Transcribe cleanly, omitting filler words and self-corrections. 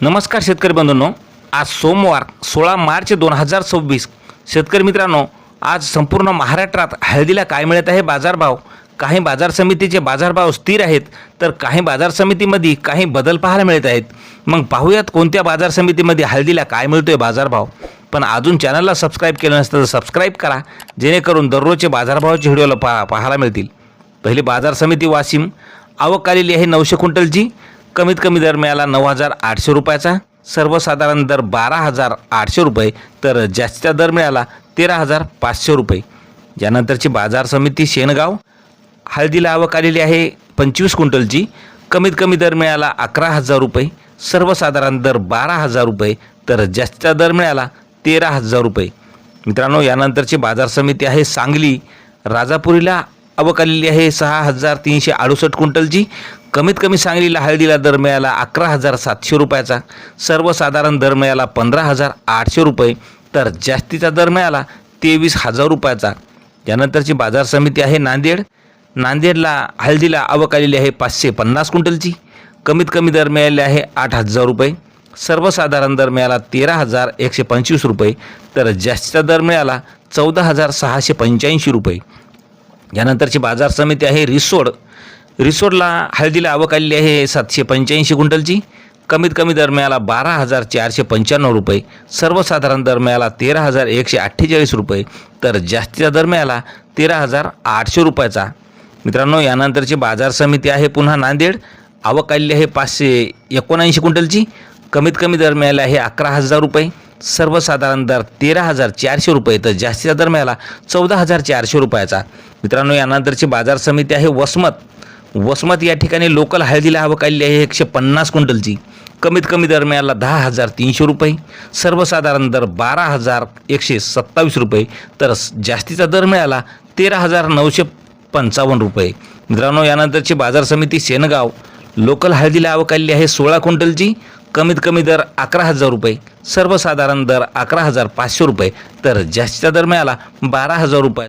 नमस्कार शेतकरी बंधूंनो, आज सोमवार 16 मार्च 2026। शेतकरी मित्रांनो, आज संपूर्ण महाराष्ट्रात हळदीला काय मिळत आहे बाजारभाव। काही बाजार समितीचे बाजारभाव स्थिर आहेत, तर काही बाजार समितीमध्ये काही बदल पाहायला मिळत आहेत। मग पाहूयात कोणत्या बाजार समितीमध्ये हळदीला काय मिळतोय बाजारभाव। पण अजून चॅनलला सबस्क्राईब केलं नसतं तर सबस्क्राईब करा, जेणेकरून दररोजचे बाजारभावाचे व्हिडिओला पाहायला मिळतील। पहिली बाजार समिती वाशिम, आवक आलेली आहे 900 क्विंटलची। कमीत कमी दर मिळाला 9,800 रुपयाचा, सर्वसाधारण दर 12,800 रुपये, तर जास्तीचा दर मिळाला 13,500 रुपये। यानंतरची बाजार समिती शेनगाव, हळदीला आवक आलेली आहे 25 क्विंटलची। कमीत कमी दर मिळाला 11,000 रुपये, सर्वसाधारण दर 12,000 रुपये, तर जास्तीचा दर मिळाला 13,000 रुपये। मित्रांनो, यानंतरची बाजार समिती आहे सांगली, राजापुरीला आवक आलेली आहे 6,368 क्विंटलची। कमीत कमी सांगलीला हळदीला दर मिळाला 11,700 रुपयाचा, सर्वसाधारण दर मिळाला 15,800 रुपये, तर जास्तीचा दर मिळाला 23,000 रुपयाचा। यानंतरची बाजार समिती आहे नांदेड, नांदेडला हळदीला आवक आलेली आहे 550 क्विंटलची। कमीत कमी दर मिळाले आहे 8,000 रुपये, सर्वसाधारण दर मिळाला 13,125 रुपये, तर जास्तीचा दर मिळाला 14,685 रुपये। यानंतरची बाजार समिती आहे रिसोड, रिसोडला हळदीला आवक आलेली आहे 785 क्विंटलची। कमीत कमी दर मिळाला 12,495 रुपये, सर्वसाधारण दर मिळाला 13,148 रुपये, तर जास्तीचा दर मिळाला 13,800 रुपयाचा। मित्रांनो, यानंतरची बाजार समिती आहे पुन्हा नांदेड, आवक आलेली आहे 579 क्विंटलची। कमीत कमी दर मिळाला आहे 11,000 रुपये, सर्वसाधारण दर 13,400 रुपये, तर जास्तीचा दर मिळाला 14,400 रुपयाचा। मित्रांनो, यानंतरची बाजार समिती आहे वसमत, वसमत या ठिकाणी लोकल हळदीला आवक आलेली आहे 150 क्विंटलची। कमीत कमी दर मिळाला 10,300 रुपये, सर्वसाधारण दर 12,127 रुपये, तर जास्तीचा दर मिळाला 13,955 रुपये। मित्रांनो, यानंतरची बाजार समिती शेनगाव, लोकल हळदीला आवक आलेली आहे 16 क्विंटलची। कमीत कमी दर 11,000 रुपये, सर्वसाधारण दर 11,500 रुपये, तर जास्तीचा दर मिळाला 12,000 रुपये।